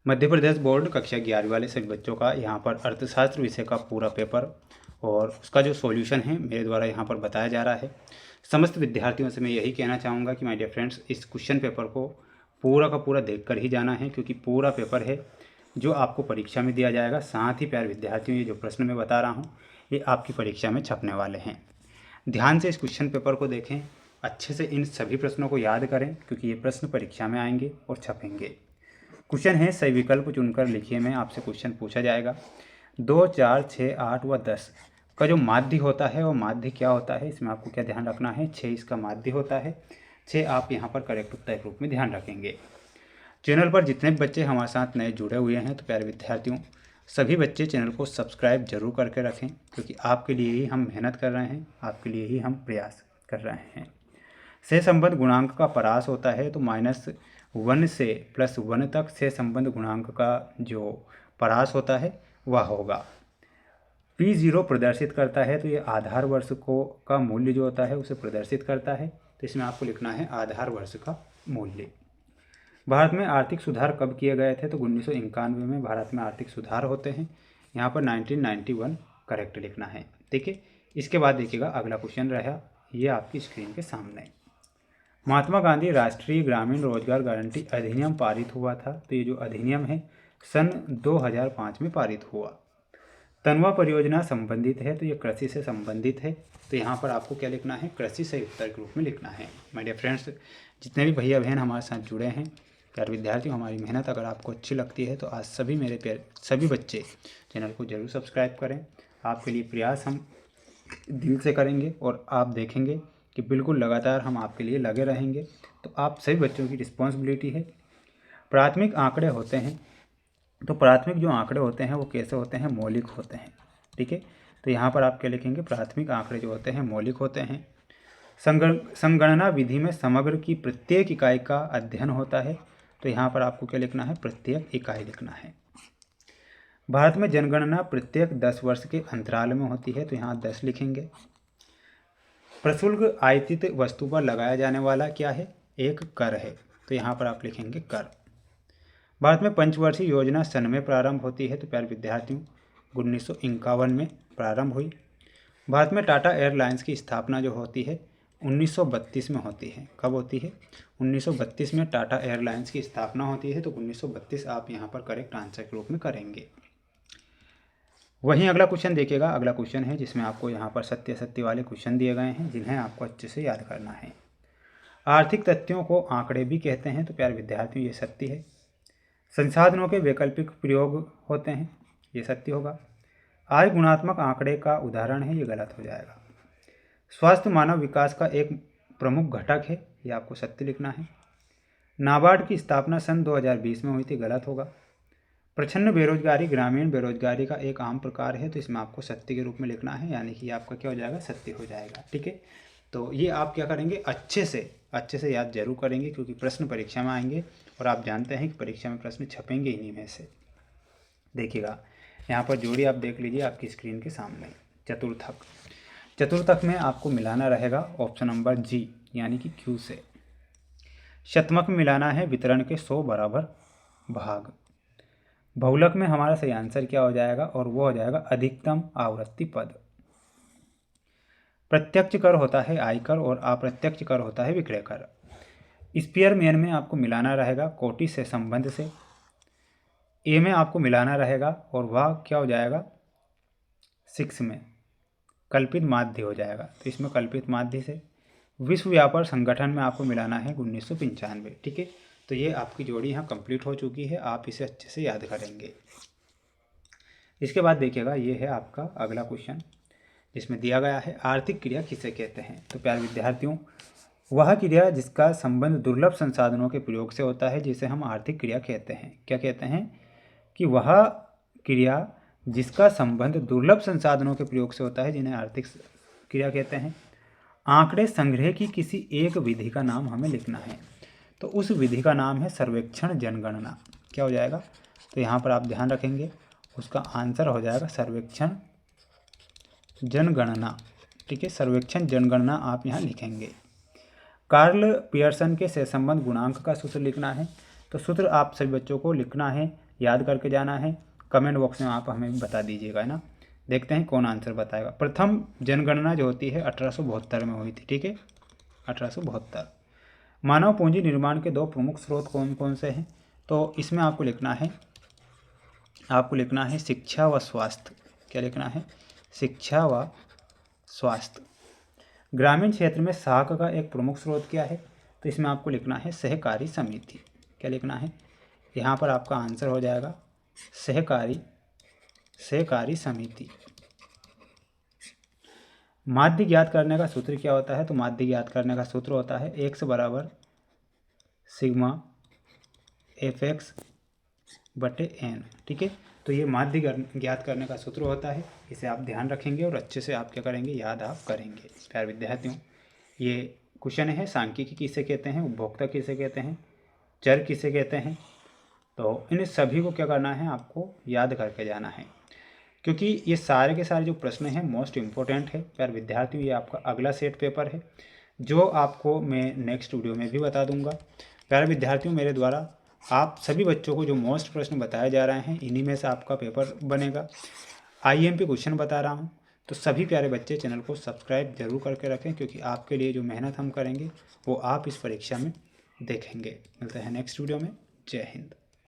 Madhya Pradesh board कक्षा 11वीं वाले सभी बच्चों का यहाँ पर अर्थशास्त्र विषय का पूरा पेपर और उसका जो सॉल्यूशन है मेरे द्वारा यहाँ पर बताया जा रहा है। समस्त विद्यार्थियों से मैं यही कहना चाहूँगा कि माय डियर फ्रेंड्स, इस क्वेश्चन पेपर को पूरा का पूरा देख कर ही जाना है, क्योंकि पूरा पेपर है जो आपको परीक्षा में दिया जाएगा। साथ ही प्यारे विद्यार्थियों, ये जो प्रश्न मैं बता रहा हूँ ये आपकी परीक्षा में छपने वाले हैं। ध्यान से इस क्वेश्चन पेपर को देखें, अच्छे से इन सभी प्रश्नों को याद करें, क्योंकि ये प्रश्न परीक्षा में आएंगे और छपेंगे। क्वेश्चन है, सही विकल्प चुनकर लिखिए में आपसे क्वेश्चन पूछा जाएगा। 2, 4, 6, 8 व 10 का जो माध्य होता है वो माध्य क्या होता है, इसमें आपको क्या ध्यान रखना है। 6 इसका माध्य होता है। 6 आप यहाँ पर करेक्ट उत्तर के रूप में ध्यान रखेंगे। चैनल पर जितने भी बच्चे हमारे साथ नए जुड़े हुए हैं तो प्यारे विद्यार्थियों, सभी बच्चे चैनल को सब्सक्राइब जरूर करके रखें, क्योंकि आपके लिए ही हम मेहनत कर रहे हैं, आपके लिए ही हम प्रयास कर रहे हैं। से संबंध गुणांक का परास होता है तो -1 से +1 तक से संबंध गुणांक का जो परास होता है वह होगा। P0 प्रदर्शित करता है तो ये आधार वर्ष को का मूल्य जो होता है उसे प्रदर्शित करता है, तो इसमें आपको लिखना है आधार वर्ष का मूल्य। भारत में आर्थिक सुधार कब किए गए थे, तो 1991 में भारत में आर्थिक सुधार होते हैं। यहाँ पर 1991 करेक्ट लिखना है। ठीक है, इसके बाद देखिएगा अगला क्वेश्चन रहा, ये आपकी स्क्रीन के सामने। महात्मा गांधी राष्ट्रीय ग्रामीण रोजगार गारंटी अधिनियम पारित हुआ था, तो ये जो अधिनियम है सन 2005 में पारित हुआ। तनवा परियोजना संबंधित है तो ये कृषि से संबंधित है, तो यहाँ पर आपको क्या लिखना है, कृषि सही उत्तर के रूप में लिखना है। माय डियर फ्रेंड्स, जितने भी भैया बहन हमारे साथ जुड़े हैं, प्यारे विद्यार्थियों, हमारी मेहनत अगर आपको अच्छी लगती है तो आज सभी मेरे प्यारे सभी बच्चे चैनल को जरूर सब्सक्राइब करें। आपके लिए प्रयास हम दिल से करेंगे और आप देखेंगे कि बिल्कुल लगातार हम आपके लिए लगे रहेंगे। तो आप सभी बच्चों की रिस्पॉन्सिबिलिटी है। प्राथमिक आंकड़े होते हैं, तो प्राथमिक जो आंकड़े होते हैं वो कैसे होते हैं, मौलिक होते हैं। ठीक है, तो यहाँ पर आप क्या लिखेंगे, प्राथमिक आंकड़े जो होते हैं मौलिक होते हैं। संगणना विधि में समग्र की प्रत्येक इकाई का अध्ययन होता है, तो यहाँ पर आपको क्या लिखना है, प्रत्येक इकाई लिखना है। भारत में जनगणना प्रत्येक 10 वर्ष के अंतराल में होती है, तो यहाँ 10 लिखेंगे। प्रशुल्क आयातित वस्तु पर लगाया जाने वाला क्या है, एक कर है, तो यहाँ पर आप लिखेंगे कर। भारत में पंचवर्षीय योजना सन में प्रारंभ होती है, तो प्यारे विद्यार्थियों 1951 में प्रारंभ हुई। भारत में टाटा एयरलाइंस की स्थापना जो होती है 1932 में होती है। कब होती है, 1932 में टाटा एयरलाइंस की स्थापना होती है, तो 1932 आप यहाँ पर करेक्ट आंसर के रूप में करेंगे। वहीं अगला क्वेश्चन देखिएगा, अगला क्वेश्चन है जिसमें आपको यहाँ पर सत्य असत्य वाले क्वेश्चन दिए गए हैं, जिन्हें आपको अच्छे से याद करना है। आर्थिक तथ्यों को आंकड़े भी कहते हैं, तो प्यारे विद्यार्थियों ये सत्य है। संसाधनों के वैकल्पिक प्रयोग होते हैं, ये सत्य होगा। आय गुणात्मक आंकड़े का उदाहरण है, ये गलत हो जाएगा। स्वास्थ्य मानव विकास का एक प्रमुख घटक है, ये आपको सत्य लिखना है। नाबार्ड की स्थापना सन 2020 में हुई थी, गलत होगा। प्रच्छन्न बेरोजगारी ग्रामीण बेरोजगारी का एक आम प्रकार है, तो इसमें आपको सत्य के रूप में लिखना है, यानी कि आपका क्या हो जाएगा, सत्य हो जाएगा। ठीक है, तो ये आप क्या करेंगे, अच्छे से याद जरूर करेंगे, क्योंकि प्रश्न परीक्षा में आएंगे और आप जानते हैं कि परीक्षा में प्रश्न छपेंगे इन्हीं में से। देखिएगा यहाँ पर जोड़ी आप देख लीजिए आपकी स्क्रीन के सामने। चतुर्थक में आपको मिलाना रहेगा ऑप्शन नंबर जी, यानी कि क्यू से। शतमक में मिलाना है वितरण के 100 बराबर भाग। बहुलक में हमारा सही आंसर क्या हो जाएगा, और वो हो जाएगा अधिकतम आवृत्ति पद। प्रत्यक्ष कर होता है आयकर और अप्रत्यक्ष कर होता है विक्रय कर। स्पीयरमैन में आपको मिलाना रहेगा कोटि से संबंध से। ए में आपको मिलाना रहेगा और वह क्या हो जाएगा, 6 में कल्पित माध्य हो जाएगा, तो इसमें कल्पित माध्य से। विश्व व्यापार संगठन में आपको मिलाना है 1995। ठीक है, तो ये आपकी जोड़ी यहाँ कंप्लीट हो चुकी है, आप इसे अच्छे से याद करेंगे। इसके बाद देखिएगा ये है आपका अगला क्वेश्चन, जिसमें दिया गया है आर्थिक क्रिया किसे कहते हैं। तो प्यारे विद्यार्थियों, वह क्रिया जिसका संबंध दुर्लभ संसाधनों के प्रयोग से होता है, जिसे हम आर्थिक क्रिया कहते हैं। क्या कहते हैं कि वह क्रिया जिसका संबंध दुर्लभ संसाधनों के प्रयोग से होता है, जिन्हें आर्थिक क्रिया कहते हैं। आंकड़े संग्रह की किसी एक विधि का नाम हमें लिखना है, तो उस विधि का नाम है सर्वेक्षण जनगणना। क्या हो जाएगा, तो यहाँ पर आप ध्यान रखेंगे, उसका आंसर हो जाएगा सर्वेक्षण जनगणना। ठीक है, सर्वेक्षण जनगणना आप यहाँ लिखेंगे। कार्ल पियर्सन के सहसंबंध गुणांक का सूत्र लिखना है, तो सूत्र आप सभी बच्चों को लिखना है, याद करके जाना है। कमेंट बॉक्स में आप हमें बता दीजिएगा, है ना। देखते हैं कौन आंसर बताएगा। प्रथम जनगणना जो होती है 1872 में हुई थी, ठीक है, 1872। मानव पूंजी निर्माण के 2 प्रमुख स्रोत कौन कौन से हैं? तो इसमें आपको लिखना है शिक्षा व स्वास्थ्य। क्या लिखना है? शिक्षा व स्वास्थ्य। ग्रामीण क्षेत्र में साख का एक प्रमुख स्रोत क्या है? तो इसमें आपको लिखना है सहकारी समिति। क्या लिखना है? यहाँ पर आपका आंसर हो जाएगा सहकारी समिति। माध्य ज्ञात करने का सूत्र क्या होता है? तो माध्य ज्ञात करने का सूत्र होता है x बराबर सिग्मा fx बटे n, ठीक है। तो ये माध्य ज्ञात करने का सूत्र होता है, इसे आप ध्यान रखेंगे और अच्छे से आप क्या करेंगे, याद आप करेंगे। प्यारे विद्यार्थियों, ये क्वेश्चन है सांख्यिकी किसे कहते हैं, उपभोक्ता किसे कहते हैं, चर किसे कहते हैं। तो इन सभी को क्या करना है, आपको याद करके जाना है, क्योंकि ये सारे के सारे जो प्रश्न हैं मोस्ट इम्पोर्टेंट है। प्यारे विद्यार्थियों, ये आपका अगला सेट पेपर है जो आपको मैं नेक्स्ट वीडियो में भी बता दूंगा। प्यारे विद्यार्थियों, मेरे द्वारा आप सभी बच्चों को जो मोस्ट प्रश्न बताए जा रहे हैं, इन्हीं में से आपका पेपर बनेगा। IMP क्वेश्चन बता रहा हूँ, तो सभी प्यारे बच्चे चैनल को सब्सक्राइब जरूर करके रखें, क्योंकि आपके लिए जो मेहनत हम करेंगे वो आप इस परीक्षा में देखेंगे। मिलते हैं नेक्स्ट वीडियो में। जय हिंद।